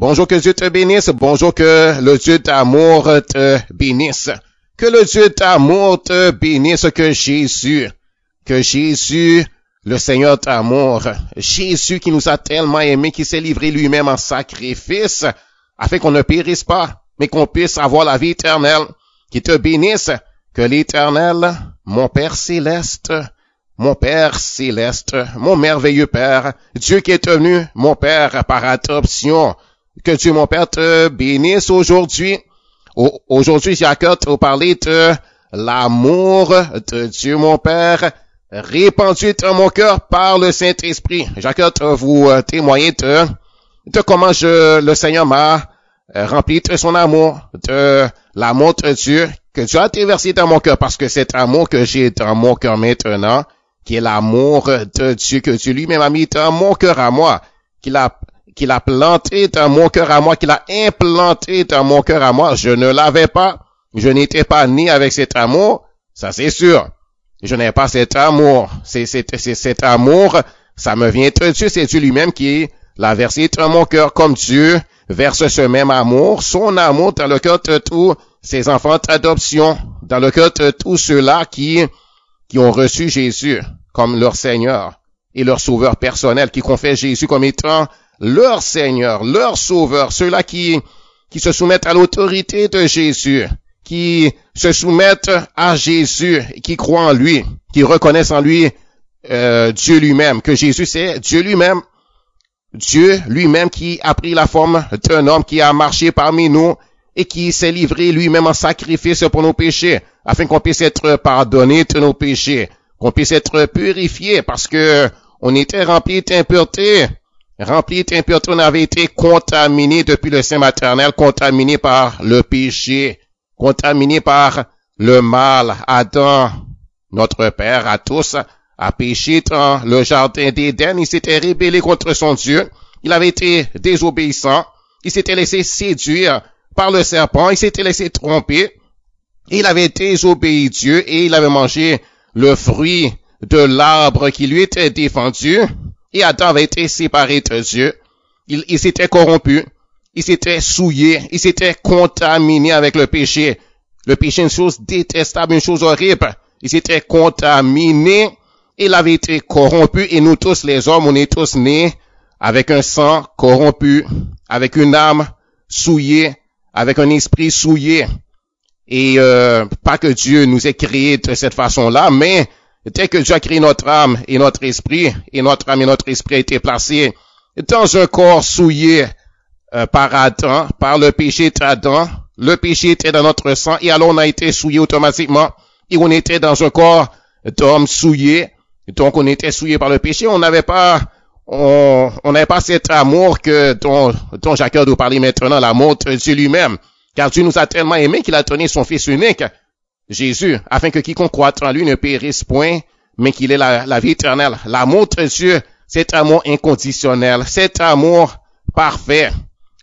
Bonjour, que Dieu te bénisse. Bonjour, que le Dieu d'amour te bénisse. Que le Dieu d'amour te bénisse, que Jésus, le Seigneur d'amour, Jésus qui nous a tellement aimés, qui s'est livré lui-même en sacrifice, afin qu'on ne périsse pas, mais qu'on puisse avoir la vie éternelle, qui te bénisse, que l'Éternel, mon Père céleste, mon merveilleux Père, Dieu qui est devenu mon Père par adoption, que Dieu mon Père te bénisse aujourd'hui. Aujourd'hui, j'ai à cœur de parler de l'amour de Dieu mon Père, répandu dans mon cœur par le Saint-Esprit. J'ai à cœur de vous témoigner de comment le Seigneur m'a rempli de son amour, de l'amour de Dieu, que Dieu a déversé dans mon cœur, parce que cet amour que j'ai dans mon cœur maintenant, qui est l'amour de Dieu, que Dieu lui-même a mis dans mon cœur à moi, qu'il a planté dans mon cœur à moi, qu'il a implanté dans mon cœur à moi. Je ne l'avais pas. Je n'étais pas né avec cet amour. Ça, c'est sûr. Je n'ai pas cet amour. C'est cet amour. Ça me vient de Dieu. C'est Dieu lui-même qui l'a versé dans mon cœur, comme Dieu verse ce même amour, son amour dans le cœur de tous ses enfants d'adoption, dans le cœur de tous ceux-là qui ont reçu Jésus comme leur Seigneur et leur Sauveur personnel, qui confessent Jésus comme étant leur Seigneur, leur Sauveur, ceux-là qui se soumettent à l'autorité de Jésus, qui se soumettent à Jésus, qui croient en lui, qui reconnaissent en lui Dieu lui-même, que Jésus c'est Dieu lui-même qui a pris la forme d'un homme, qui a marché parmi nous et qui s'est livré lui-même en sacrifice pour nos péchés, afin qu'on puisse être pardonné de nos péchés, qu'on puisse être purifié, parce que on était rempli d'impureté. On avait été contaminé depuis le sein maternel, contaminé par le péché, contaminé par le mal. Adam, notre Père à tous, a péché dans le jardin d'Éden. Il s'était rébellé contre son Dieu. Il avait été désobéissant. Il s'était laissé séduire par le serpent. Il s'était laissé tromper. Il avait désobéi Dieu et il avait mangé le fruit de l'arbre qui lui était défendu. Et Adam avait été séparé de Dieu. Il s'était corrompu. Il s'était souillé. Il s'était contaminé avec le péché. Le péché est une chose détestable, une chose horrible. Il s'était contaminé. Il avait été corrompu. Et nous tous, les hommes, on est tous nés avec un sang corrompu, avec une âme souillée, avec un esprit souillé. Et pas que Dieu nous ait créés de cette façon-là, mais dès que Dieu a créé notre âme et notre esprit, et notre âme et notre esprit a été placés dans un corps souillé par Adam, par le péché d'Adam, le péché était dans notre sang, et alors on a été souillé automatiquement, et on était dans un corps d'homme souillé, donc on était souillé par le péché. On n'avait pas cet amour dont j'ai à cœur de vous parler maintenant, l'amour de Dieu lui-même, car Dieu nous a tellement aimés qu'il a donné son Fils unique, Jésus, afin que quiconque croit en lui ne périsse point, mais qu'il ait la vie éternelle. L'amour de Dieu, cet amour inconditionnel, cet amour parfait,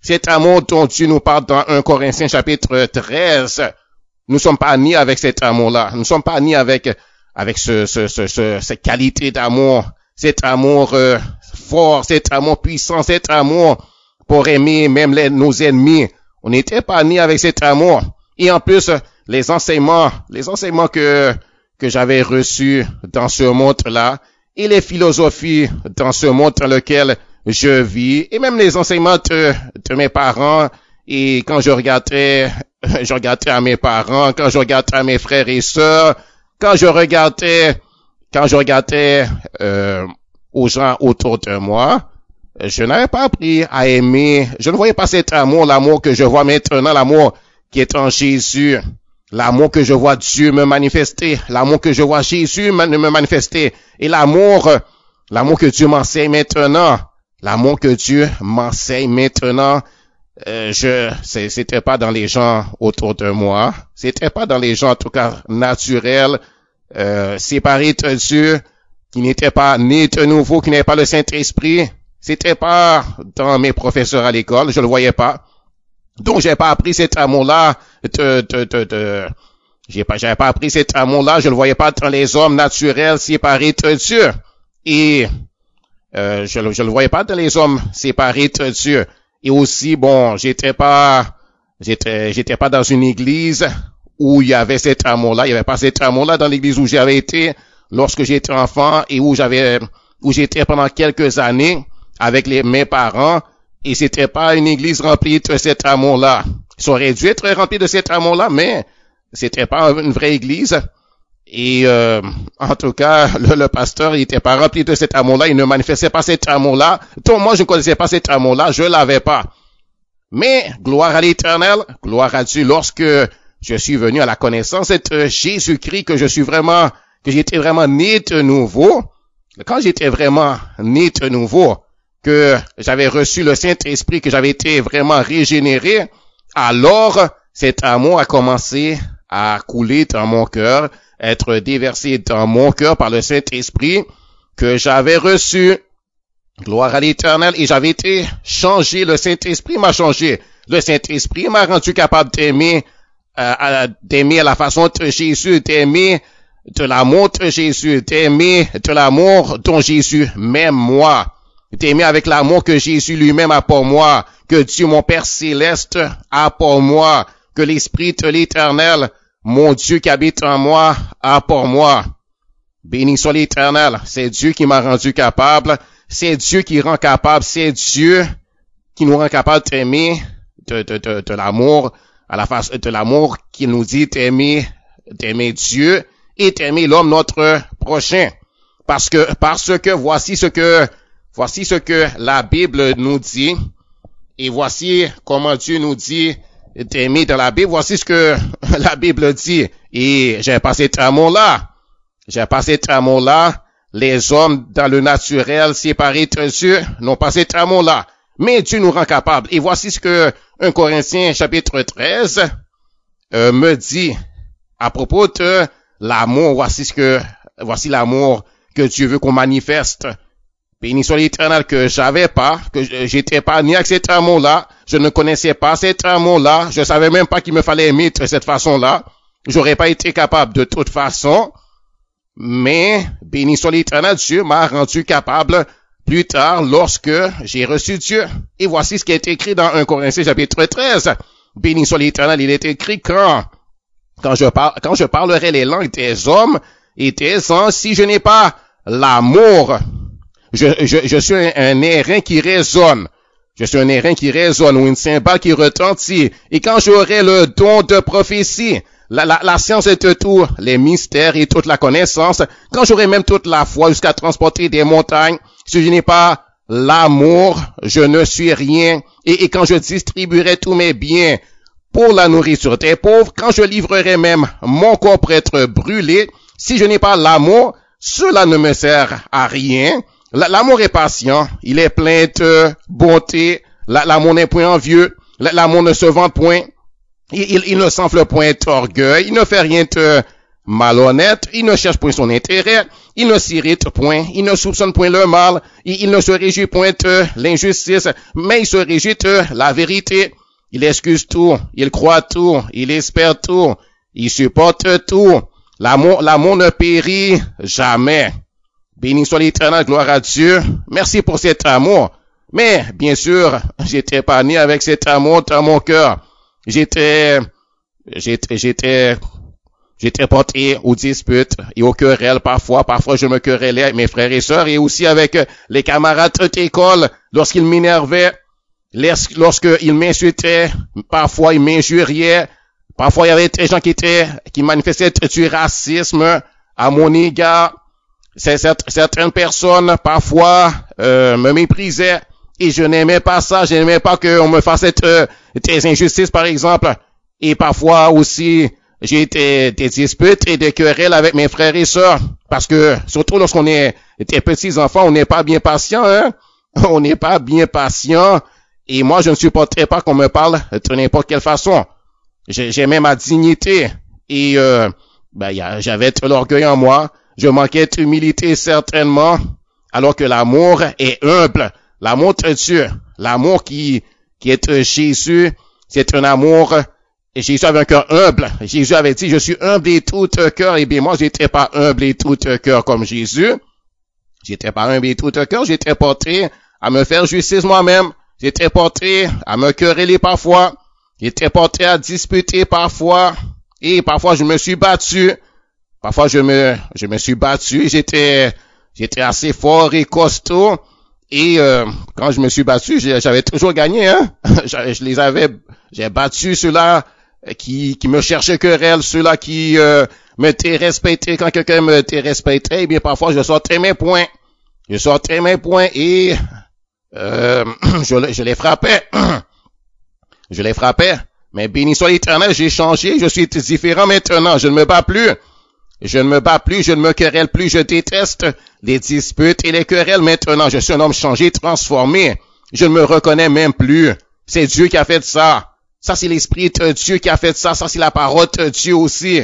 cet amour dont Dieu nous parle dans 1 Corinthiens chapitre 13. Nous ne sommes pas nés avec cet amour-là. Nous ne sommes pas nés avec cette qualité d'amour, cet amour fort, cet amour puissant, cet amour pour aimer même nos ennemis. On n'était pas nés avec cet amour. Et en plus, les enseignements que j'avais reçus dans ce monde-là, et les philosophies dans ce monde dans lequel je vis, et même les enseignements de mes parents, et quand je regardais à mes parents, quand je regardais à mes frères et sœurs, quand je regardais aux gens autour de moi, je n'avais pas appris à aimer. Je ne voyais pas cet amour, l'amour que je vois maintenant, l'amour qui est en Jésus, l'amour que je vois Dieu me manifester, l'amour que je vois Jésus me manifester, et l'amour que Dieu m'enseigne maintenant, c'était pas dans les gens autour de moi, c'était pas dans les gens en tout cas naturels, séparés de Dieu, qui n'étaient pas nés de nouveau, qui n'avaient pas le Saint-Esprit. C'était pas dans mes professeurs à l'école, je le voyais pas. Donc j'ai pas appris cet amour-là j'avais pas appris cet amour-là, je le voyais pas dans les hommes naturels séparés de Dieu. Et je le voyais pas dans les hommes séparés de Dieu. Et aussi, bon, j'étais pas dans une église où il y avait cet amour-là. Il y avait pas cet amour-là dans l'église où j'avais été lorsque j'étais enfant et où j'étais pendant quelques années avec mes parents. Et c'était pas une église remplie de cet amour-là. Ça aurait dû être rempli de cet amour-là, mais c'était pas une vraie église. Et en tout cas, le pasteur, il était pas rempli de cet amour-là, il ne manifestait pas cet amour-là. Donc moi, je ne connaissais pas cet amour-là, je l'avais pas. Mais gloire à l'Éternel, gloire à Dieu, lorsque je suis venu à la connaissance de Jésus-Christ, que j'étais vraiment né de nouveau. Quand j'étais vraiment né de nouveau, que j'avais reçu le Saint-Esprit, que j'avais été vraiment régénéré, alors cet amour a commencé à couler dans mon cœur, être déversé dans mon cœur par le Saint-Esprit que j'avais reçu. Gloire à l'Éternel. Et j'avais été changé. Le Saint-Esprit m'a changé. Le Saint-Esprit m'a rendu capable d'aimer à la façon de Jésus, d'aimer de l'amour de Jésus, d'aimer de l'amour dont Jésus m'aime moi, d'aimer avec l'amour que Jésus lui-même a pour moi, que Dieu mon Père Céleste a pour moi, que l'Esprit de l'Éternel, mon Dieu qui habite en moi, a pour moi. Béni soit l'Éternel, c'est Dieu qui m'a rendu capable, c'est Dieu qui rend capable, c'est Dieu qui nous rend capable d'aimer de l'amour, à la face de l'amour qui nous dit d'aimer Dieu et d'aimer l'homme notre prochain. Parce que voici ce que la Bible nous dit, et voici comment Dieu nous dit d'aimer dans la Bible, voici ce que la Bible dit. Et j'ai pas cet amour-là. Les hommes dans le naturel séparés de Dieu n'ont pas cet amour-là. Mais Dieu nous rend capables. Et voici ce que 1 Corinthiens chapitre 13 me dit à propos de l'amour. Voici l'amour que Dieu veut qu'on manifeste. Béni soit l'Éternel que j'étais pas né avec cet amour-là. Je ne connaissais pas cet amour-là. Je savais même pas qu'il me fallait aimer de cette façon-là. J'aurais pas été capable de toute façon. Mais, béni soit l'Éternel, Dieu m'a rendu capable plus tard lorsque j'ai reçu Dieu. Et voici ce qui est écrit dans 1 Corinthiens chapitre 13. Béni soit l'Éternel, il est écrit quand je parlerai les langues des hommes et des anges, si je n'ai pas l'amour, je suis un airain qui résonne. Je suis un airain qui résonne ou une cymbale qui retentit. Et quand j'aurai le don de prophétie, la science et de tous les mystères et toute la connaissance, quand j'aurai même toute la foi jusqu'à transporter des montagnes, si je n'ai pas l'amour, je ne suis rien. Et quand je distribuerai tous mes biens pour la nourriture des pauvres, quand je livrerai même mon corps pour être brûlé, si je n'ai pas l'amour, cela ne me sert à rien. L'amour est patient, il est plein de bonté, l'amour n'est point envieux, l'amour ne se vante point, il ne s'enfle point d'orgueil, il ne fait rien de malhonnête, il ne cherche point son intérêt, il ne s'irrite point, il ne soupçonne point le mal, il ne se réjouit point de l'injustice, mais il se réjouit de la vérité. Il excuse tout, il croit tout, il espère tout, il supporte tout. L'amour ne périt jamais. Béni soit l'Éternel, gloire à Dieu. Merci pour cet amour. Mais, bien sûr, j'étais pas né avec cet amour dans mon cœur. J'étais porté aux disputes et aux querelles parfois. Parfois, je me querellais avec mes frères et sœurs et aussi avec les camarades d'école lorsqu'ils m'énervaient, lorsqu'ils m'insultaient. Parfois, ils m'injuriaient. Parfois, il y avait des gens qui manifestaient du racisme à mon égard. Certaines personnes, parfois, me méprisaient et je n'aimais pas ça. Je n'aimais pas qu'on me fasse des injustices, par exemple. Et parfois aussi, j'ai été des disputes et des querelles avec mes frères et sœurs. Parce que, surtout lorsqu'on est des petits enfants, on n'est pas bien patient, hein. On n'est pas bien patient. Et moi, je ne supportais pas qu'on me parle de n'importe quelle façon. J'aimais ma dignité. Et, j'avais de l'orgueil en moi. Je manquais d'humilité certainement, alors que l'amour est humble. L'amour de Dieu, l'amour qui est de Jésus, c'est un amour. Et Jésus avait un cœur humble. Jésus avait dit, je suis humble et tout de cœur. Et bien moi, j'étais pas humble et tout de cœur comme Jésus. J'étais pas humble et tout de cœur. J'étais porté à me faire justice moi-même. J'étais porté à me quereller parfois. J'étais porté à disputer parfois. Et parfois, je me suis battu. Parfois, je me suis battu. J'étais assez fort et costaud. Et quand je me suis battu, j'avais toujours gagné, hein. J'ai battu ceux-là qui me cherchaient querelle, ceux-là qui me respectaient. Quand quelqu'un me respectait, eh bien parfois je sortais mes poings. Je sortais mes poings et je les frappais. Je les frappais. Mais béni soit l'Éternel, j'ai changé, je suis différent maintenant. Je ne me bats plus. Je ne me bats plus, je ne me querelle plus, je déteste les disputes et les querelles maintenant. Je suis un homme changé, transformé. Je ne me reconnais même plus. C'est Dieu qui a fait ça. Ça, c'est l'Esprit de Dieu qui a fait ça. Ça, c'est la parole de Dieu aussi.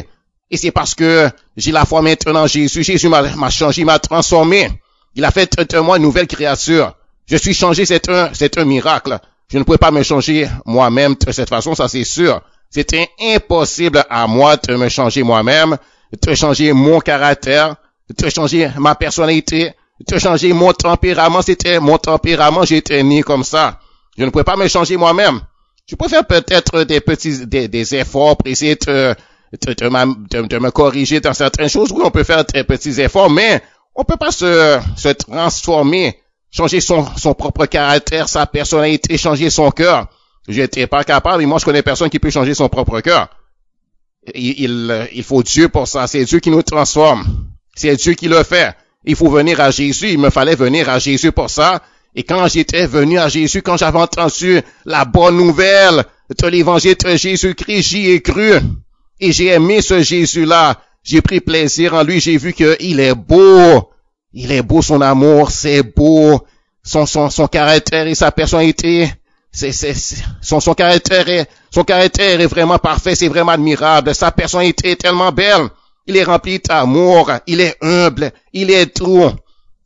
Et c'est parce que j'ai la foi maintenant en Jésus. Jésus m'a changé, m'a transformé. Il a fait de moi une nouvelle créature. Je suis changé, c'est un miracle. Je ne pouvais pas me changer moi-même de cette façon, ça c'est sûr. C'était impossible à moi de me changer moi-même, de changer mon caractère, de changer ma personnalité, de changer mon tempérament. C'était mon tempérament, j'étais né comme ça. Je ne pouvais pas me changer moi-même. Je peux faire peut-être des efforts pour essayer de me corriger dans certaines choses. Oui, on peut faire des petits efforts, mais on peut pas se transformer, changer son propre caractère, sa personnalité, changer son cœur. J'étais pas capable, et moi je connais personne qui peut changer son propre cœur. Il faut Dieu pour ça. C'est Dieu qui nous transforme. C'est Dieu qui le fait. Il faut venir à Jésus. Il me fallait venir à Jésus pour ça. Et quand j'étais venu à Jésus, quand j'avais entendu la bonne nouvelle de l'évangile de Jésus-Christ, j'y ai cru. Et j'ai aimé ce Jésus-là. J'ai pris plaisir en lui. J'ai vu qu'il est beau. Il est beau, son amour, c'est beau. Son caractère et sa personnalité. Son caractère est vraiment parfait, c'est vraiment admirable. Sa personnalité est tellement belle. Il est rempli d'amour, il est humble, il est doux.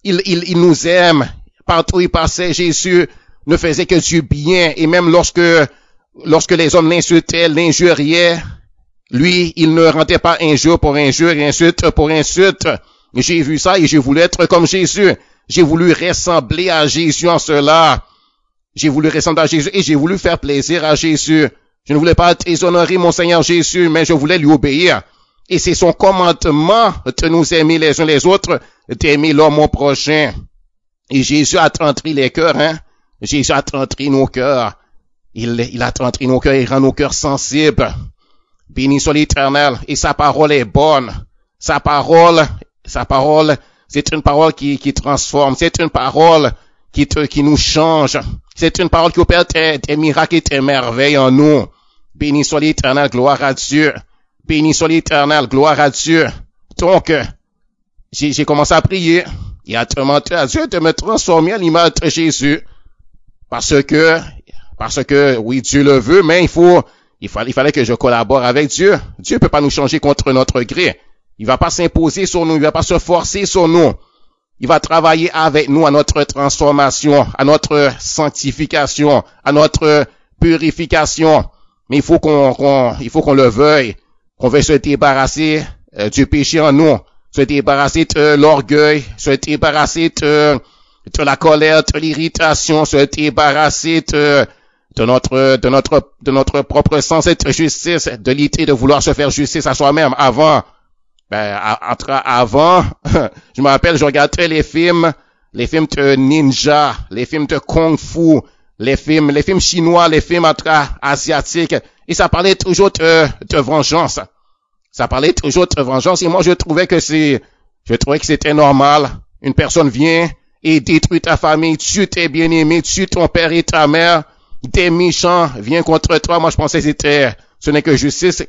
Il nous aime. Partout où il passait, Jésus ne faisait que du bien. Et même lorsque les hommes l'insultaient, l'injuriaient, lui, il ne rendait pas injure pour injure et insulte pour insulte. J'ai vu ça et j'ai voulu être comme Jésus. J'ai voulu ressembler à Jésus en cela. J'ai voulu ressembler à Jésus et j'ai voulu faire plaisir à Jésus. Je ne voulais pas déshonorer mon Seigneur Jésus, mais je voulais lui obéir. Et c'est son commandement de nous aimer les uns les autres, d'aimer l'homme mon prochain. Et Jésus a attendri les cœurs, hein. Jésus a attendri nos cœurs. Il a attendri nos cœurs, il rend nos cœurs sensibles. Béni soit l'Éternel. Et sa parole est bonne. Sa parole, c'est une parole qui transforme. C'est une parole qui nous change. C'est une parole qui opère des miracles et des merveilles en nous. Béni soit l'Éternel, gloire à Dieu. Béni soit l'Éternel, gloire à Dieu. Donc, j'ai commencé à prier et à demander à Dieu de me transformer à l'image de Jésus. Parce que, oui, Dieu le veut, mais il fallait que je collabore avec Dieu. Dieu peut pas nous changer contre notre gré. Il va pas s'imposer sur nous, il va pas se forcer sur nous. Il va travailler avec nous à notre transformation, à notre sanctification, à notre purification. Mais il faut qu'on le veuille, qu'on veuille se débarrasser du péché en nous, se débarrasser de l'orgueil, se débarrasser de la colère, de l'irritation, se débarrasser de notre propre sens de justice, de l'idée de vouloir se faire justice à soi-même avant. Avant, je me rappelle, je regardais les films de ninja, les films de kung-fu, les films chinois, les films asiatiques, et ça parlait toujours de vengeance. Ça parlait toujours de vengeance, et moi je trouvais que c'était normal. Une personne vient et détruit ta famille, tue tes bien-aimés, tue ton père et ta mère, des méchants viennent contre toi. Moi je pensais que ce n'est que justice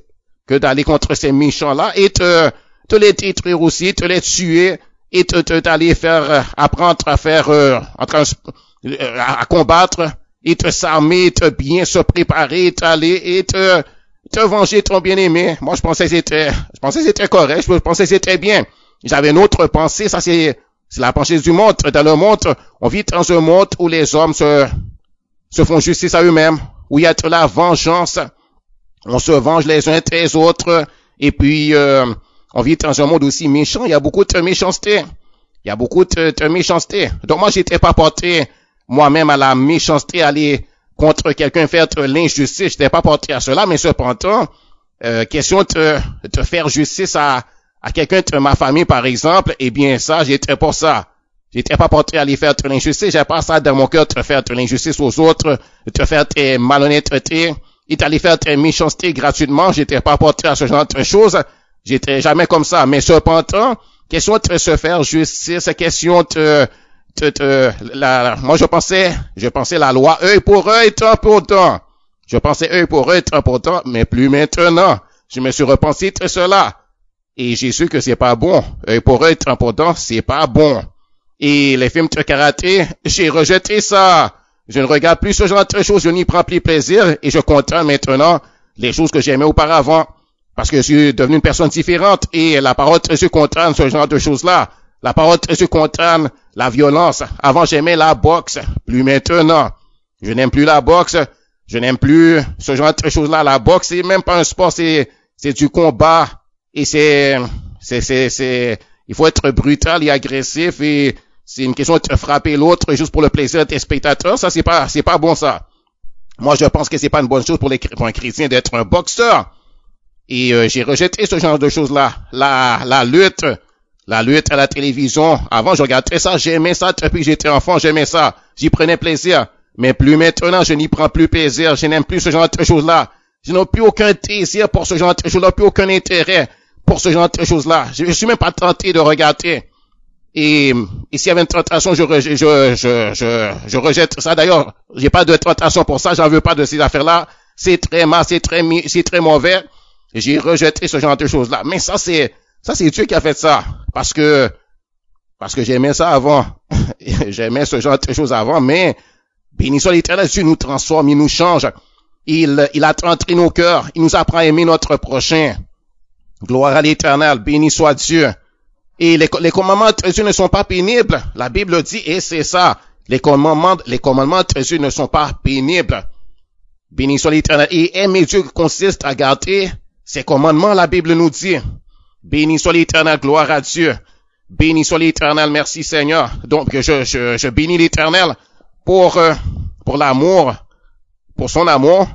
que d'aller contre ces méchants-là et te les détruire aussi, te les tuer et d'aller apprendre à faire, à combattre et te s'armer, te bien se préparer, t'aller et te venger ton bien-aimé. Moi, je pensais que c'était correct, je pensais que c'était bien. J'avais une autre pensée, ça c'est la pensée du monde. Dans le monde, on vit dans un monde où les hommes se font justice à eux-mêmes, où il y a de la vengeance. On se venge les uns des autres, et puis, on vit dans un monde aussi méchant, il y a beaucoup de méchanceté. Donc moi, j'étais pas porté moi-même à la méchanceté, aller contre quelqu'un, faire l'injustice. J'étais pas porté à cela, mais cependant, question de te faire justice à quelqu'un de ma famille, par exemple, eh bien, ça, j'étais pour ça. J'étais pas porté à aller faire de l'injustice. J'ai pas ça dans mon cœur, de faire de l'injustice aux autres, de te faire tes malhonnêtetés, et d'aller faire tes méchancetés gratuitement. J'étais pas porté à ce genre de choses. J'étais jamais comme ça. Mais cependant, question de se faire justice, question moi je pensais la loi œil pour œil, temps pour temps. Je pensais œil pour œil, temps pour temps, mais plus maintenant. Je me suis repensé de cela. Et j'ai su que c'est pas bon. Œil pour œil, temps pour temps, c'est pas bon. Et les films de karaté, j'ai rejeté ça. Je ne regarde plus ce genre de choses, je n'y prends plus plaisir et je contente maintenant les choses que j'aimais auparavant. Parce que je suis devenu une personne différente et la parole de Dieu condamne ce genre de choses-là. La parole de Dieu condamne la violence. Avant, j'aimais la boxe. Plus maintenant. Je n'aime plus la boxe. Je n'aime plus ce genre de choses-là. La boxe, c'est même pas un sport, c'est du combat. Et il faut être brutal et agressif et c'est une question de frapper l'autre juste pour le plaisir des spectateurs. Ça, c'est pas bon, ça. Moi, je pense que c'est pas une bonne chose pour un chrétien d'être un boxeur. Et j'ai rejeté ce genre de choses-là. La lutte à la télévision. Avant, je regardais ça, j'aimais ça. Depuis que j'étais enfant, j'aimais ça. J'y prenais plaisir. Mais plus maintenant, je n'y prends plus plaisir. Je n'aime plus ce genre de choses-là. Je n'ai plus aucun désir pour ce genre de choses-là, plus aucun intérêt pour ce genre de choses-là. Je suis même pas tenté de regarder. Et s'il y avait une tentation, je rejette ça. D'ailleurs, j'ai pas de tentation pour ça. J'en veux pas de ces affaires-là. C'est très mal, c'est très mauvais. J'ai rejeté ce genre de choses-là. Mais ça, c'est Dieu qui a fait ça. Parce que j'aimais ça avant. J'aimais ce genre de choses avant, mais béni soit l'Éternel, Dieu nous transforme, il nous change. Il a entré nos cœurs. Il nous apprend à aimer notre prochain. Gloire à l'Éternel. Béni soit Dieu. Et les commandements de Dieu ne sont pas pénibles. La Bible dit, et c'est ça. Les commandements de Dieu ne sont pas pénibles. Béni soit l'Éternel. Et aimer Dieu consiste à garder ses commandements, la Bible nous dit. Béni soit l'Éternel, gloire à Dieu. Béni soit l'Éternel, merci Seigneur. Donc, je bénis l'Éternel pour l'amour, pour son amour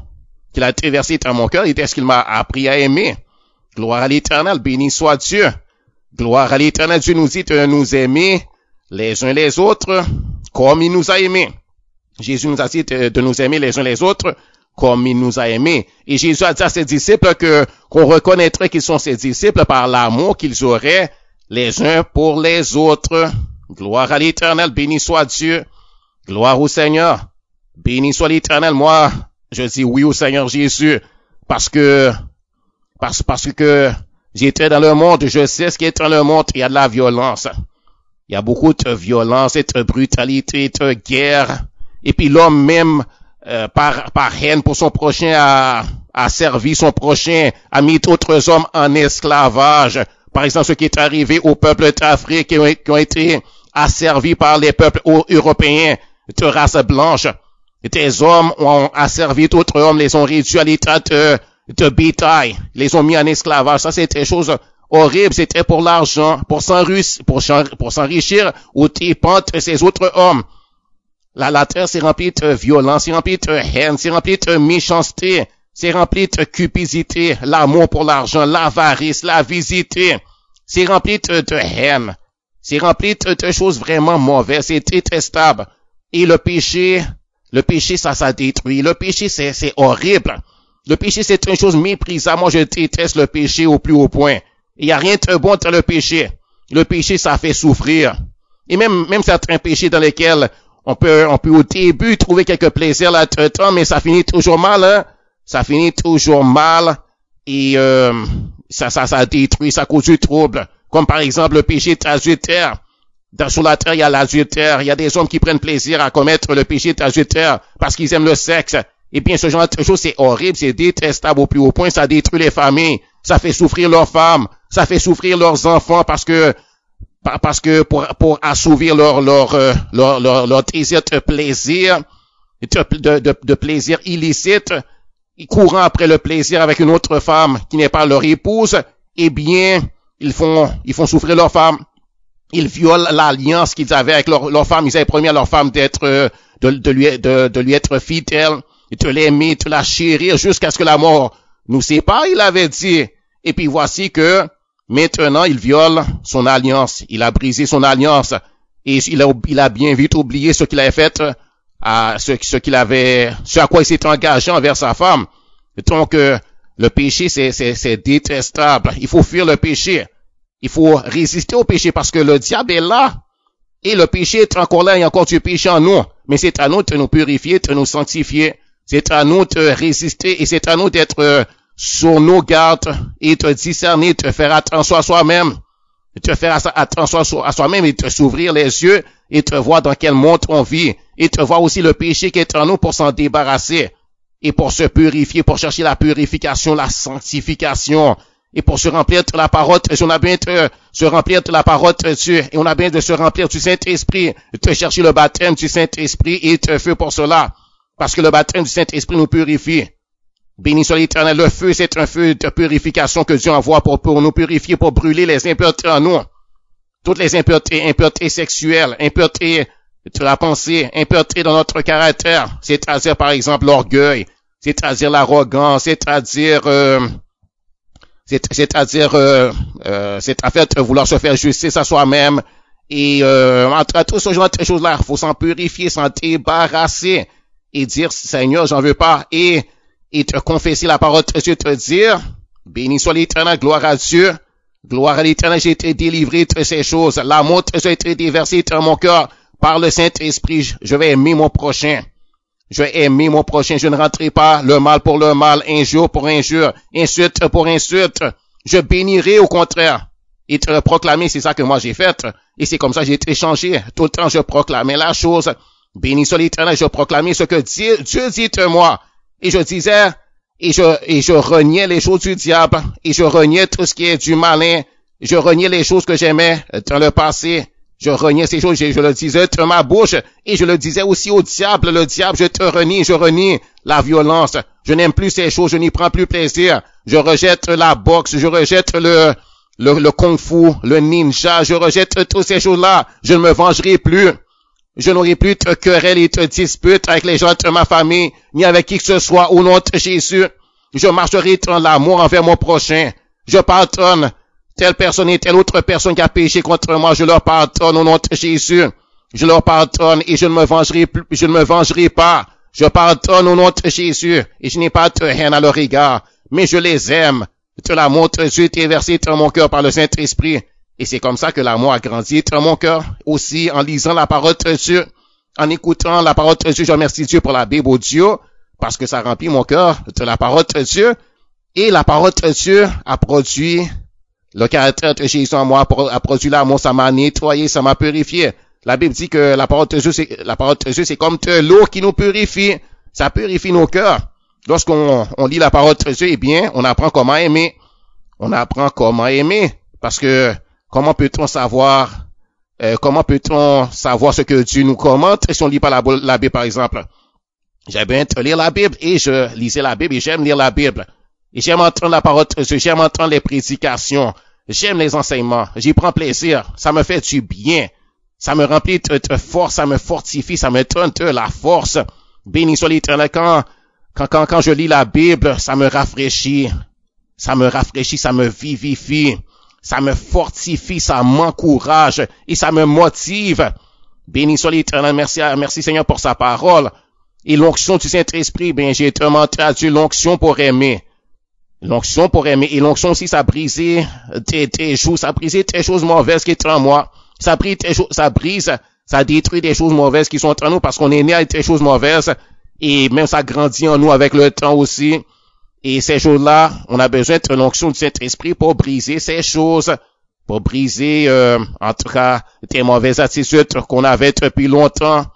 qu'il a déversé dans mon cœur et est-ce qu'il m'a appris à aimer. Gloire à l'Éternel, béni soit Dieu. Gloire à l'Éternel, Dieu nous dit de nous aimer les uns les autres comme il nous a aimés. Jésus nous a dit de nous aimer les uns les autres comme il nous a aimés. Et Jésus a dit à ses disciples qu'on reconnaîtrait qu'ils sont ses disciples par l'amour qu'ils auraient les uns pour les autres. Gloire à l'Éternel, béni soit Dieu. Gloire au Seigneur. Béni soit l'Éternel. Moi, je dis oui au Seigneur Jésus parce que j'étais dans le monde, je sais ce qui est dans le monde, il y a de la violence. Il y a beaucoup de violence et de brutalité, de guerre. Et puis l'homme même, par haine pour son prochain, a servi son prochain, a mis d'autres hommes en esclavage. Par exemple, ce qui est arrivé aux peuples d'Afrique qui ont été asservis par les peuples européens de race blanche. Des hommes ont asservi d'autres hommes, les ont réduits à l'état de bétail, les ont mis en esclavage. Ça, c'était des choses horribles. C'était pour l'argent, pour s'enrichir au dépens de ces autres hommes. La terre s'est remplie de violence, c'est remplie de haine, c'est remplie de méchanceté, c'est rempli de cupidité, l'amour pour l'argent, l'avarice, l'avidité. C'est rempli de haine. C'est rempli de choses vraiment mauvaises, c'est détestable. Et le péché, ça détruit. Le péché, c'est horrible. Le péché, c'est une chose méprisable. Moi, je déteste le péché au plus haut point. Il n'y a rien de bon dans le péché. Le péché, ça fait souffrir. Et même certains péchés dans lesquels on peut au début trouver quelques plaisirs là-dedans, mais ça finit toujours mal, hein. Ça finit toujours mal. Et, ça détruit, ça cause du trouble. Comme par exemple, le péché d'adultère. Sur la terre, il y a l'adultère. Il y a des hommes qui prennent plaisir à commettre le péché d'adultère parce qu'ils aiment le sexe. Eh bien, ce genre de choses, c'est horrible, c'est détestable au plus haut point. Ça détruit les familles. Ça fait souffrir leurs femmes. Ça fait souffrir leurs enfants parce que pour assouvir leur désir de plaisir, de plaisir illicite, courant après le plaisir avec une autre femme qui n'est pas leur épouse, eh bien, ils font souffrir leur femme. Ils violent l'alliance qu'ils avaient avec leur femme. Ils avaient promis à leur femme d'être, de lui être fidèle, de l'aimer, de la chérir jusqu'à ce que la mort nous sépare, il avait dit. Et puis voici que maintenant il viole son alliance. Il a brisé son alliance. Et il a bien vite oublié ce qu'il avait fait, ce à quoi il s'était engagé envers sa femme. Donc, le péché, c'est détestable. Il faut fuir le péché. Il faut résister au péché parce que le diable est là. Et le péché est encore là, il y a encore du péché en nous. Mais c'est à nous de nous purifier, de nous sanctifier. C'est à nous de résister et c'est à nous d'être sur nos gardes et de discerner, de faire attention à soi-même. De faire attention à soi-même et de s'ouvrir les yeux et de voir dans quel monde on vit. Et de voir aussi le péché qui est en nous pour s'en débarrasser. Et pour se purifier, pour chercher la purification, la sanctification. Et pour se remplir de la parole, on a bien de se remplir de la parole de Dieu. Et on a bien de se remplir du Saint-Esprit, de chercher le baptême du Saint-Esprit et de feu pour cela. Parce que le baptême du Saint-Esprit nous purifie. Béni soit l'Éternel. Le feu, c'est un feu de purification que Dieu envoie pour nous purifier, pour brûler les impuretés en nous. Toutes les impuretés sexuelles, impuretés de la pensée, impuretés dans notre caractère. C'est-à-dire, par exemple, l'orgueil. C'est-à-dire l'arrogance. C'est-à-dire en fait vouloir se faire justice à soi-même et entre tout ce genre de choses-là, il faut s'en purifier, s'en débarrasser et dire Seigneur, j'en veux pas et te confesser la parole de Dieu, te dire béni soit l'Éternel, gloire à Dieu, gloire à l'Éternel, j'ai été délivré de ces choses, l'amour de Dieu a été déversé dans mon cœur par le Saint-Esprit, je vais aimer mon prochain. Je vais aimer mon prochain. Je ne rentrerai pas le mal pour le mal, injure pour injure, insulte pour insulte. Je bénirai au contraire. Et te le proclamer, c'est ça que moi j'ai fait. Et c'est comme ça que j'ai été changé. Tout le temps, je proclamais la chose. Béni soit l'Éternel, je proclamais ce que Dieu dit de moi. Et je disais, et je reniais les choses du diable. Et je reniais tout ce qui est du malin. Je reniais les choses que j'aimais dans le passé. Je reniais ces choses, je le disais de ma bouche, et je le disais aussi au diable, le diable, je te renie, je renie la violence, je n'aime plus ces choses, je n'y prends plus plaisir, je rejette la boxe, je rejette le kung-fu, le ninja, je rejette toutes ces choses-là, je ne me vengerai plus, je n'aurai plus de querelles et de disputes avec les gens de ma famille, ni avec qui que ce soit, au nom de Jésus, je marcherai dans l'amour envers mon prochain, je pardonne, telle personne et telle autre personne qui a péché contre moi, je leur pardonne au nom de Jésus. Je leur pardonne et je ne me vengerai pas. Je pardonne au nom de Jésus et je n'ai pas de haine à leur égard, mais je les aime. De l'amour de Dieu est versé dans mon cœur par le Saint-Esprit. Et c'est comme ça que l'amour a grandi dans mon cœur. Aussi, en lisant la parole de Dieu, en écoutant la parole de Dieu, je remercie Dieu pour la Bible audio, parce que ça remplit mon cœur de la parole de Dieu. Et la parole de Dieu a produit le caractère de Jésus en moi, a produit l'amour, ça m'a nettoyé, ça m'a purifié. La Bible dit que la parole de Dieu, c'est comme de l'eau qui nous purifie. Ça purifie nos cœurs. Lorsqu'on lit la parole de Dieu, eh bien, on apprend comment aimer. On apprend comment aimer. Parce que, comment peut-on savoir ce que Dieu nous commande si on lit pas la Bible, par exemple? J'aime bien lire la Bible et je lisais la Bible et j'aime lire la Bible. Et j'aime entendre la parole de Dieu, j'aime entendre les prédications, j'aime les enseignements, j'y prends plaisir, ça me fait du bien, ça me remplit de force, ça me fortifie, ça me donne de la force. Béni soit l'Éternel, quand je lis la Bible, ça me rafraîchit, ça me vivifie, ça me fortifie, ça m'encourage et ça me motive. Béni soit l'Éternel, merci Seigneur pour sa parole. Et l'onction du Saint-Esprit, bien, j'ai demandé à Dieu l'onction pour aimer. L'onction pour aimer. Et l'onction aussi, ça a brisé des choses mauvaises qui étaient en moi. Ça détruit des choses mauvaises qui sont en nous parce qu'on est né avec des choses mauvaises. Et même ça grandit en nous avec le temps aussi. Et ces choses-là, on a besoin de l'onction du Saint-Esprit pour briser ces choses. Pour briser, en tout cas, des mauvaises attitudes qu'on avait depuis longtemps.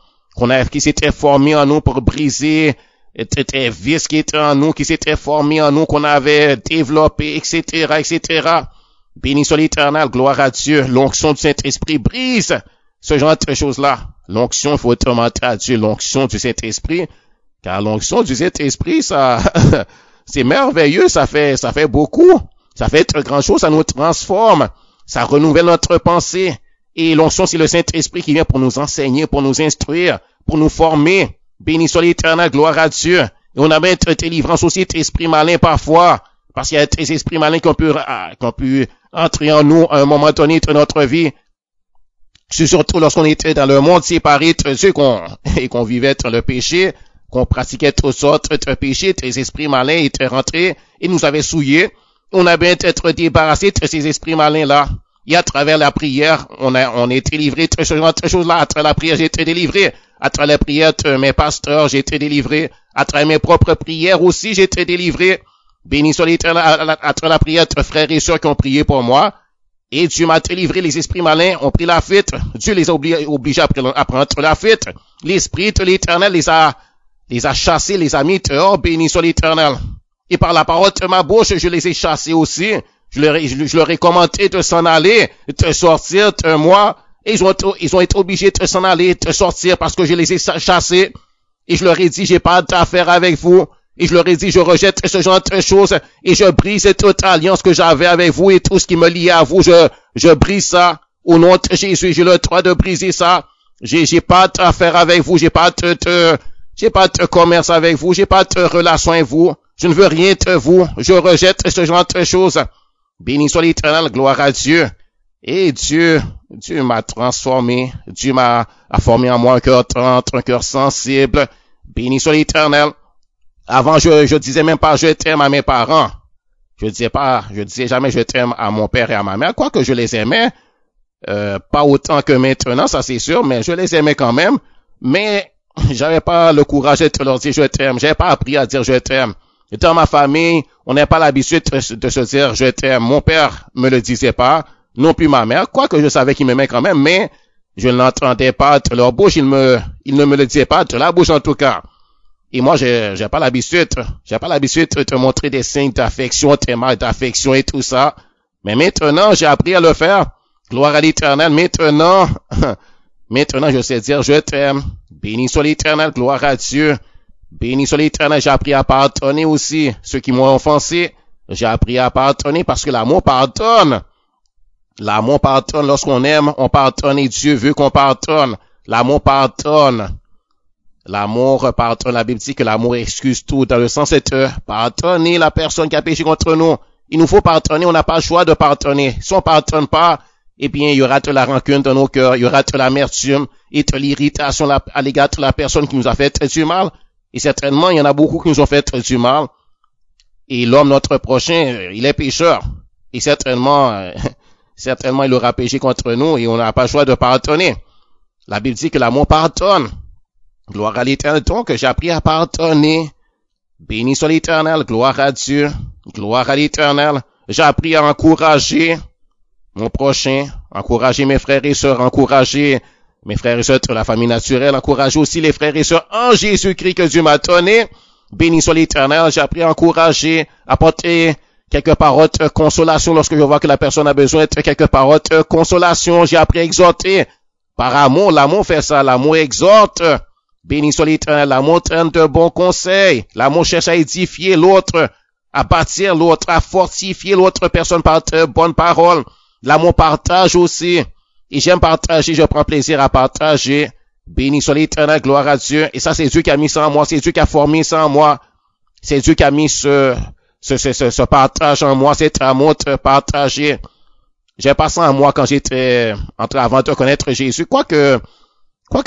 Qui s'étaient formés en nous pour briser des vices qui étaient en nous, qui s'étaient formés en nous, qu'on avait développés, etc., etc. Béni soit l'Éternel, gloire à Dieu. L'onction du Saint-Esprit brise ce genre de choses-là. L'onction, il faut demander à Dieu l'onction du Saint-Esprit, car l'onction du Saint-Esprit, ça, c'est merveilleux, ça fait beaucoup. Ça fait de grandes choses, ça nous transforme, ça renouvelle notre pensée. Et l'onction, c'est le Saint-Esprit qui vient pour nous enseigner, pour nous instruire, pour nous former. Béni soit l'Éternel, gloire à Dieu. Et on a même délivrance aussi d'esprits malins parfois, parce qu'il y a des esprits malins qui ont pu entrer en nous à un moment donné de notre vie. Surtout lorsqu'on était dans le monde séparé de Dieu, qu'on vivait dans le péché, qu'on pratiquait toutes sortes de péchés, des esprits malins étaient rentrés et nous avaient souillés. On a bien être débarrassé de ces esprits malins-là. Et à travers la prière, on a été délivré de ce genre de choses-là. À travers la prière, j'ai été délivré. À travers la prière de mes pasteurs, j'ai été délivré. À travers mes propres prières aussi, j'ai été délivré. Béni soit l'Éternel, à travers la prière de frères et sœurs qui ont prié pour moi. Et Dieu m'a délivré, les esprits malins ont pris la fuite. Dieu les a obligés à prendre la fuite. L'Esprit de l'Éternel les a chassés, les a mis dehors, béni soit l'Éternel. Et par la parole de ma bouche, je les ai chassés aussi. Je leur ai commandé de s'en aller, de sortir de moi. Et ils ont été obligés de s'en aller, de sortir parce que je les ai chassés. Et je leur ai dit, j'ai pas d'affaire avec vous. Et je leur ai dit, je rejette ce genre de choses et je brise toute alliance que j'avais avec vous et tout ce qui me liait à vous. Je brise ça. Au nom de Jésus, j'ai le droit de briser ça. J'ai pas d'affaire avec vous. J'ai pas de commerce avec vous. J'ai pas de relation avec vous. Je ne veux rien de vous. Je rejette ce genre de choses. Béni soit l'Éternel, gloire à Dieu. Et Dieu m'a transformé. Dieu a formé en moi un cœur tendre, un cœur sensible. Béni soit l'Éternel. Avant, je disais même pas je t'aime à mes parents. Je disais jamais je t'aime à mon père et à ma mère. Quoique je les aimais, pas autant que maintenant, ça c'est sûr, mais je les aimais quand même. Mais j'avais pas le courage de leur dire je t'aime. J'avais pas appris à dire je t'aime. Dans ma famille, on n'a pas l'habitude de se dire je t'aime. Mon père me le disait pas, non plus ma mère. Quoique je savais qu'il m'aimait quand même, mais je ne l'entendais pas de leur bouche. Ils ne me le disaient pas de la bouche en tout cas. Et moi, j'ai pas l'habitude de te montrer des signes d'affection, des marques d'affection et tout ça. Mais maintenant, j'ai appris à le faire. Gloire à l'Éternel. Maintenant, je sais dire je t'aime. Béni soit l'Éternel, gloire à Dieu. Béni soit l'Éternel, j'ai appris à pardonner aussi ceux qui m'ont offensé. J'ai appris à pardonner parce que l'amour pardonne. L'amour pardonne lorsqu'on aime, on pardonne et Dieu veut qu'on pardonne. L'amour pardonne. L'amour pardonne. La Bible dit que l'amour excuse tout dans le sens de pardonner la personne qui a péché contre nous. Il nous faut pardonner, on n'a pas le choix de pardonner. Si on pardonne pas, eh bien, il y aura de la rancune dans nos cœurs, il y aura de l'amertume et de l'irritation à l'égard de la personne qui nous a fait du mal. Et certainement, il y en a beaucoup qui nous ont fait du mal. Et l'homme, notre prochain, il est pécheur. Et certainement, il aura péché contre nous et on n'a pas le choix de pardonner. La Bible dit que l'amour pardonne. Gloire à l'Éternel. Donc, j'ai appris à pardonner. Béni soit l'Éternel. Gloire à Dieu. Gloire à l'Éternel. J'ai appris à encourager mon prochain, encourager mes frères et sœurs, encourager mes frères et sœurs de la famille naturelle, encourager aussi les frères et sœurs en Jésus-Christ que Dieu m'a donné. Béni soit l'Éternel. J'ai appris à encourager, apporter quelques paroles de consolation lorsque je vois que la personne a besoin de quelques paroles de consolation. J'ai appris à exhorter. Par amour, l'amour fait ça. L'amour exhorte. Béni soit l'Éternel, l'amour donne de bons conseils. L'amour cherche à édifier l'autre, à bâtir l'autre, à fortifier l'autre personne par de bonnes paroles. L'amour partage aussi. Et j'aime partager, je prends plaisir à partager. Béni soit l'Éternel, gloire à Dieu. Et ça, c'est Dieu qui a mis ça en moi, c'est Dieu qui a formé ça en moi. C'est Dieu qui a mis ce partage en moi, cet amour de partager. J'ai pas ça en moi quand j'étais avant de connaître Jésus. Quoique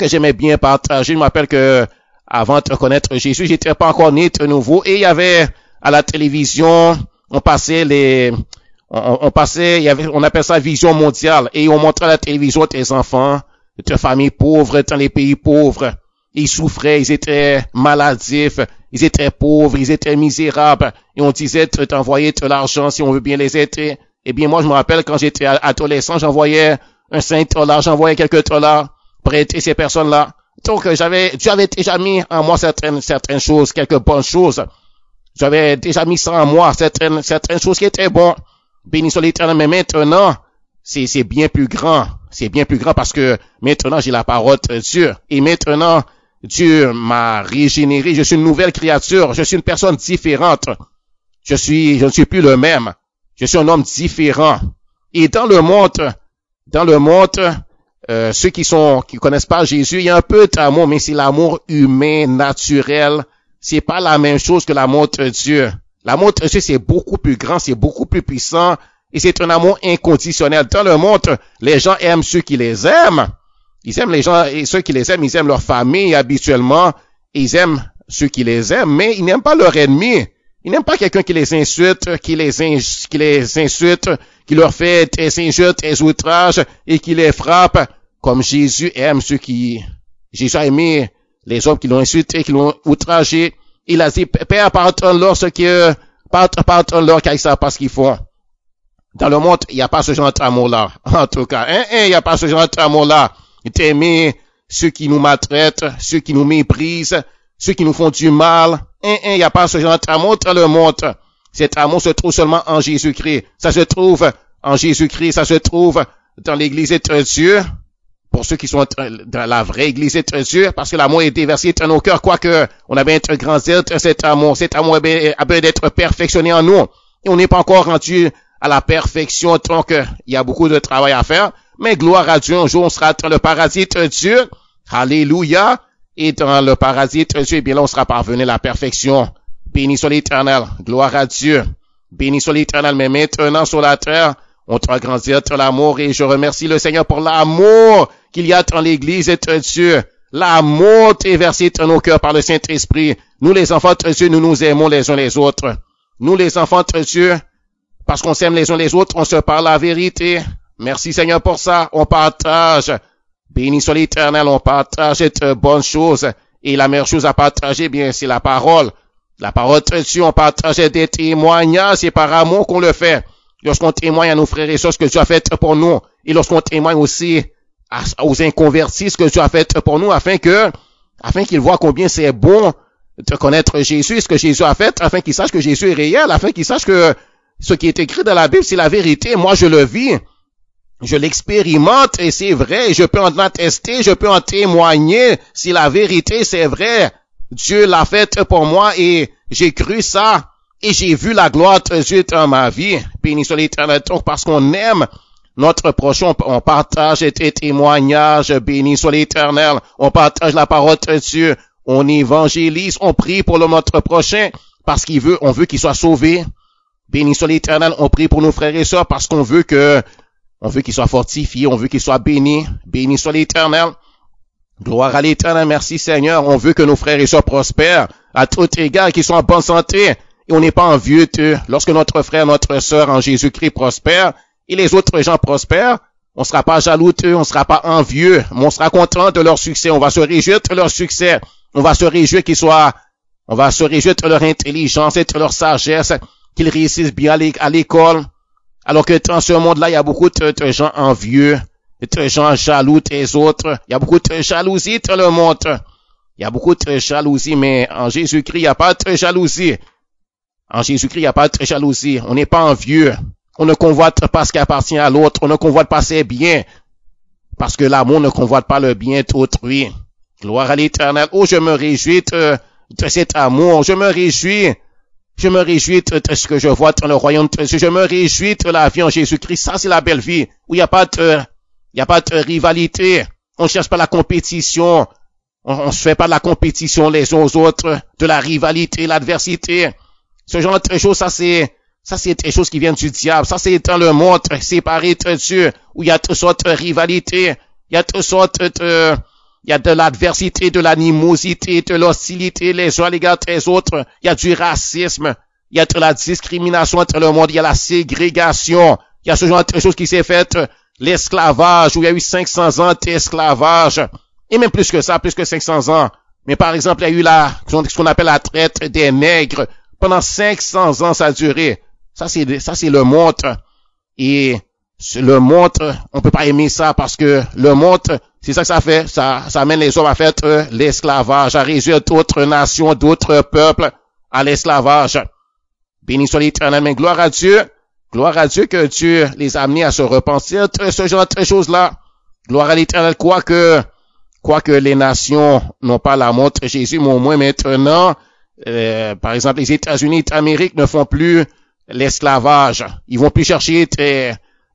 j'aimais bien partager, je m'appelle que avant de connaître Jésus, j'étais pas encore né de nouveau et il y avait à la télévision, on appelle ça Vision mondiale et on montrait à la télévision des enfants de familles pauvres dans les pays pauvres. Ils souffraient, ils étaient maladifs, ils étaient pauvres, ils étaient misérables et on disait d'envoyer de l'argent si on veut bien les aider. Eh bien, moi, je me rappelle quand j'étais adolescent, j'envoyais un $5, j'envoyais quelques dollars pour aider ces personnes-là. Donc, Dieu avait déjà mis en moi certaines choses, quelques bonnes choses. J'avais déjà mis ça en moi, certaines choses qui étaient bonnes. Béni soit l'Éternel, mais maintenant, c'est bien plus grand. C'est bien plus grand parce que maintenant, j'ai la parole de Dieu. Et maintenant, Dieu m'a régénéré. Je suis une nouvelle créature. Je suis une personne différente. Je ne suis plus le même. Je suis un homme différent. Et dans le monde, ceux qui connaissent pas Jésus, il y a un peu d'amour, mais c'est l'amour humain, naturel. C'est pas la même chose que l'amour de Dieu. L'amour de Dieu, c'est beaucoup plus grand, c'est beaucoup plus puissant, et c'est un amour inconditionnel. Dans le monde, les gens aiment ceux qui les aiment. Ils aiment les gens, et ceux qui les aiment, ils aiment leur famille habituellement, et ils aiment ceux qui les aiment, mais ils n'aiment pas leur ennemi. Ils n'aiment pas quelqu'un qui les insulte, qui les insulte, qui leur fait des injures, des outrages, et qui les frappe, comme Jésus aime Jésus a aimé les hommes qui l'ont insulté, qui l'ont outragé. Il a dit, Père, pardonne-leur pardonne-leur car ils savent pas ce qu'ils font. Dans le monde, il n'y a pas ce genre d'amour-là. En tout cas, il n'y a pas ce genre d'amour-là. D'aimer ceux qui nous maltraitent, ceux qui nous méprisent, ceux qui nous font du mal. Il n'y a pas ce genre d'amour dans le monde. Cet amour se trouve seulement en Jésus-Christ. Ça se trouve en Jésus-Christ, ça se trouve dans l'église de Dieu. Pour ceux qui sont dans la vraie église de Dieu, parce que l'amour est déversé dans nos cœurs, quoique on a bien être grandir de cet amour. Cet amour a besoin d'être perfectionné en nous. Et on n'est pas encore rendu à la perfection, donc il y a beaucoup de travail à faire. Mais gloire à Dieu, un jour on sera dans le paradis de Dieu. Alléluia. Et dans le paradis de Dieu, eh bien là on sera parvenu à la perfection. Béni soit l'Éternel. Gloire à Dieu. Béni soit l'Éternel. Mais maintenant sur la terre, on doit grandir dans l'amour, et je remercie le Seigneur pour l'amour qu'il y a dans l'église de Dieu. L'amour est versé dans nos cœurs par le Saint-Esprit. Nous les enfants de Dieu, nous nous aimons les uns les autres. Nous les enfants de Dieu, parce qu'on s'aime les uns les autres, on se parle la vérité. Merci Seigneur pour ça. On partage. Béni soit l'Éternel, on partage de bonnes choses. Et la meilleure chose à partager, bien, c'est la parole. La parole de Dieu, on partage des témoignages, c'est par amour qu'on le fait. Lorsqu'on témoigne à nos frères et sœurs ce que Dieu a fait pour nous, et lorsqu'on témoigne aussi aux inconvertis ce que Dieu a fait pour nous, afin qu'ils voient combien c'est bon de connaître Jésus, ce que Jésus a fait, afin qu'ils sachent que Jésus est réel, afin qu'ils sachent que ce qui est écrit dans la Bible, c'est la vérité. Moi, je le vis, je l'expérimente, et c'est vrai, et je peux en attester, je peux en témoigner. Si la vérité, c'est vrai, Dieu l'a fait pour moi, et j'ai cru ça. Et j'ai vu la gloire de Dieu dans ma vie. Béni soit l'Éternel. Donc, parce qu'on aime notre prochain, on partage des témoignages. Béni soit l'Éternel. On partage la parole de Dieu. On évangélise. On prie pour notre prochain parce on veut qu'il soit sauvé. Béni soit l'Éternel. On prie pour nos frères et sœurs parce qu'on veut qu'il soit fortifié. On veut qu'il soit béni. Béni soit l'Éternel. Gloire à l'Éternel. Merci Seigneur. On veut que nos frères et sœurs prospèrent à tout égard, qu'ils soient en bonne santé. Et on n'est pas envieux d'eux. Lorsque notre frère, notre sœur en Jésus-Christ prospère, et les autres gens prospèrent, on sera pas jaloux d'eux, on sera pas envieux, mais on sera content de leur succès. On va se réjouir de leur succès. On va se réjouir on va se réjouir de leur intelligence et de leur sagesse, qu'ils réussissent bien à l'école. Alors que dans ce monde-là, il y a beaucoup de gens envieux, de gens jaloux des autres. Il y a beaucoup de jalousie dans le monde. Il y a beaucoup de jalousie, mais en Jésus-Christ, il n'y a pas de jalousie. En Jésus-Christ, il n'y a pas de jalousie. On n'est pas envieux. On ne convoite pas ce qui appartient à l'autre. On ne convoite pas ses biens. Parce que l'amour ne convoite pas le bien d'autrui. Gloire à l'Éternel. Oh, je me réjouis de cet amour. Je me réjouis de ce que je vois dans le royaume de Dieu. Je me réjouis de la vie en Jésus-Christ. Ça, c'est la belle vie. Où il n'y a pas de rivalité. On ne cherche pas la compétition. On se fait pas de la compétition les uns aux autres. De la rivalité, l'adversité. Ce genre de choses, ça c'est des choses qui viennent du diable. Ça c'est dans le monde séparé de Dieu, où il y a toutes sortes de rivalités, il y a de l'adversité, de l'animosité, de l'hostilité les uns à l'égard des autres. Il y a du racisme, il y a de la discrimination dans le monde, il y a la ségrégation, il y a ce genre de choses qui s'est fait, l'esclavage, où il y a eu 500 ans d'esclavage, et même plus que ça, plus que 500 ans. Mais par exemple, il y a eu ce qu'on appelle la traite des nègres. Pendant 500 ans, ça a duré. Ça, c'est le monde. Et le monde, on peut pas aimer ça parce que le monde, c'est ça que ça fait. Ça amène les hommes à faire l'esclavage, à réduire d'autres nations, d'autres peuples à l'esclavage. Béni soit l'Éternel, mais gloire à Dieu que Dieu les a amenés à se repentir de ce genre de choses-là. Gloire à l'Éternel, quoique les nations n'ont pas l'amour de Jésus, mais au moins maintenant, par exemple, les États-Unis d'Amérique ne font plus l'esclavage. Ils vont plus chercher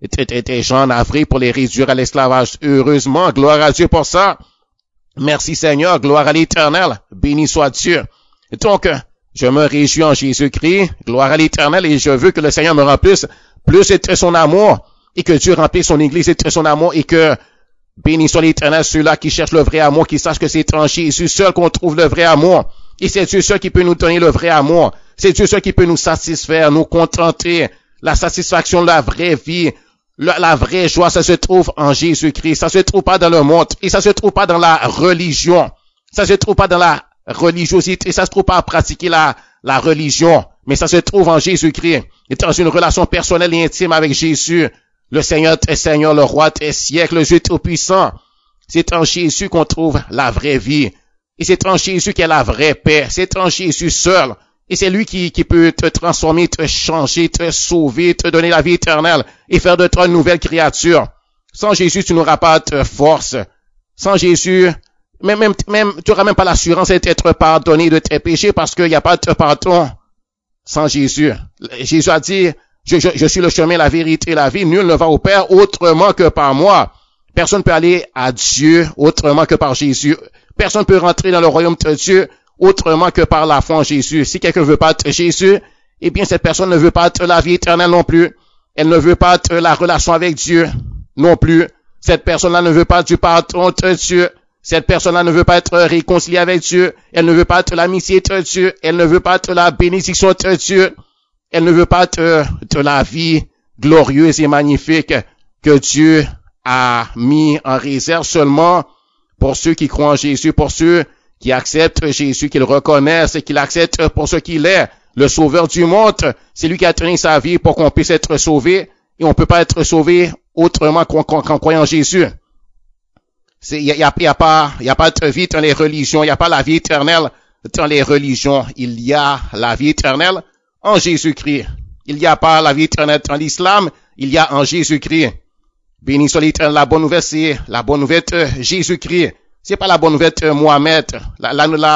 des gens navrés pour les réduire à l'esclavage. Heureusement, gloire à Dieu pour ça. Merci Seigneur, gloire à l'Éternel. Béni soit Dieu. Donc, je me réjouis en Jésus-Christ, gloire à l'Éternel, et je veux que le Seigneur me remplisse plus de son amour, et que Dieu remplisse son Église de son amour, et que béni soit l'Éternel, ceux-là qui cherchent le vrai amour, qui sachent que c'est en Jésus seul qu'on trouve le vrai amour. Et c'est Dieu seul qui peut nous donner le vrai amour. C'est Dieu seul qui peut nous satisfaire, nous contenter. La satisfaction de la vraie vie, la vraie joie, ça se trouve en Jésus-Christ. Ça se trouve pas dans le monde, et ça se trouve pas dans la religion. Ça se trouve pas dans la religiosité, ça se trouve pas à pratiquer la religion, mais ça se trouve en Jésus-Christ. Et dans une relation personnelle et intime avec Jésus, le Seigneur est Seigneur, le Roi des siècles, le Dieu tout-puissant. C'est en Jésus qu'on trouve la vraie vie. Et c'est en Jésus qu'il y a la vraie paix. C'est en Jésus seul. Et c'est lui qui peut te transformer, te changer, te sauver, te donner la vie éternelle et faire de toi une nouvelle créature. Sans Jésus, tu n'auras pas de force. Sans Jésus, même, tu n'auras même pas l'assurance d'être pardonné de tes péchés parce qu'il n'y a pas de pardon sans Jésus. Jésus a dit, je suis le chemin, la vérité et la vie. Nul ne va au Père autrement que par moi. Personne ne peut aller à Dieu autrement que par Jésus. Personne ne peut rentrer dans le royaume de Dieu autrement que par la foi en Jésus. Si quelqu'un veut pas être Jésus, eh bien cette personne ne veut pas être la vie éternelle non plus. Elle ne veut pas être la relation avec Dieu non plus. Cette personne-là ne veut pas du pardon de Dieu. Cette personne-là ne veut pas être réconciliée avec Dieu. Elle ne veut pas être l'amitié de Dieu. Elle ne veut pas être la bénédiction de Dieu. Elle ne veut pas être de la vie glorieuse et magnifique que Dieu a mis en réserve seulement pour ceux qui croient en Jésus, pour ceux qui acceptent Jésus, qui le reconnaissent et qui l'acceptent pour ce qu'il est, le sauveur du monde. C'est lui qui a donné sa vie pour qu'on puisse être sauvé, et on peut pas être sauvé autrement qu'en croyant en Jésus. Il y a pas de vie dans les religions, il y a pas la vie éternelle dans les religions. Il y a la vie éternelle en Jésus-Christ. Il n'y a pas la vie éternelle dans l'islam, il y a en Jésus-Christ. Béni soit l'Éternel. La bonne nouvelle, c'est la bonne nouvelle de Jésus-Christ. C'est pas la bonne nouvelle de Mohamed.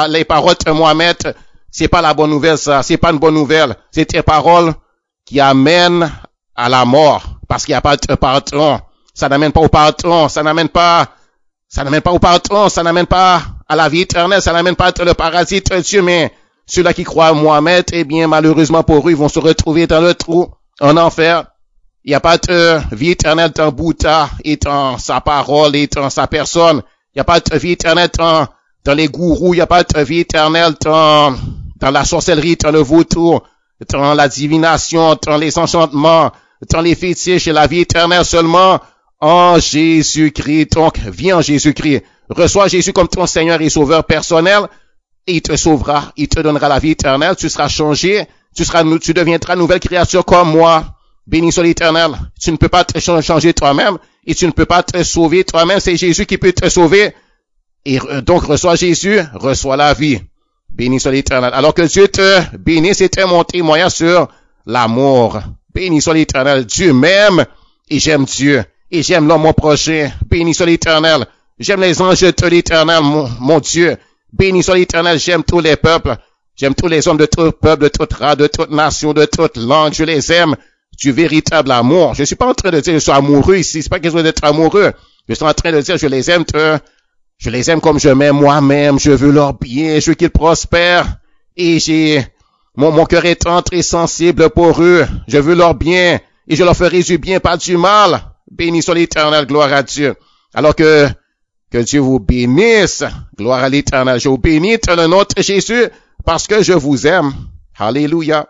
Les paroles de Mohamed, c'est pas la bonne nouvelle, ça. C'est pas une bonne nouvelle. C'est des paroles qui amènent à la mort. Parce qu'il n'y a pas de pardon. Ça n'amène pas au pardon. Ça n'amène pas au pardon. Ça n'amène pas à la vie éternelle. Ça n'amène pas le paradis de Dieu. Mais ceux-là qui croient à Mohamed, eh bien, malheureusement pour eux, ils vont se retrouver dans le trou, en enfer. Il n'y a pas de vie éternelle dans Bouddha et dans sa parole et dans sa personne. Il n'y a pas de vie éternelle dans les gourous. Il n'y a pas de vie éternelle dans la sorcellerie, dans le vaudou, dans la divination, dans les enchantements, dans les fétiches. Et la vie éternelle seulement en Jésus-Christ. Donc, viens en Jésus-Christ. Reçois Jésus comme ton Seigneur et Sauveur personnel. Et il te sauvera. Il te donnera la vie éternelle. Tu seras changé. Tu deviendras nouvelle créature comme moi. Béni soit l'Éternel. Tu ne peux pas te changer toi-même et tu ne peux pas te sauver toi-même. C'est Jésus qui peut te sauver. Et donc, reçois Jésus, reçois la vie. Béni soit l'Éternel. Alors que Dieu te bénisse et te montre moyen sur l'amour. Béni soit l'Éternel. Dieu m'aime et j'aime Dieu. Et j'aime l'homme mon prochain. Béni soit l'Éternel. J'aime les anges de l'Éternel, mon Dieu. Béni soit l'Éternel. J'aime tous les peuples. J'aime tous les hommes de tout peuple, de toute race, de toute nation, de toute langue. Je les aime. Du véritable amour. Je suis pas en train de dire je suis amoureux ici. C'est pas question d'être amoureux. Je suis en train de dire je les aime comme je m'aime moi-même. Je veux leur bien. Je veux qu'ils prospèrent. Et mon cœur est tendre et sensible pour eux. Je veux leur bien. Et je leur ferai du bien, pas du mal. Béni soit l'Éternel. Gloire à Dieu. Alors que Dieu vous bénisse. Gloire à l'Éternel. Je vous bénis dans le nom de Jésus parce que je vous aime. Alléluia.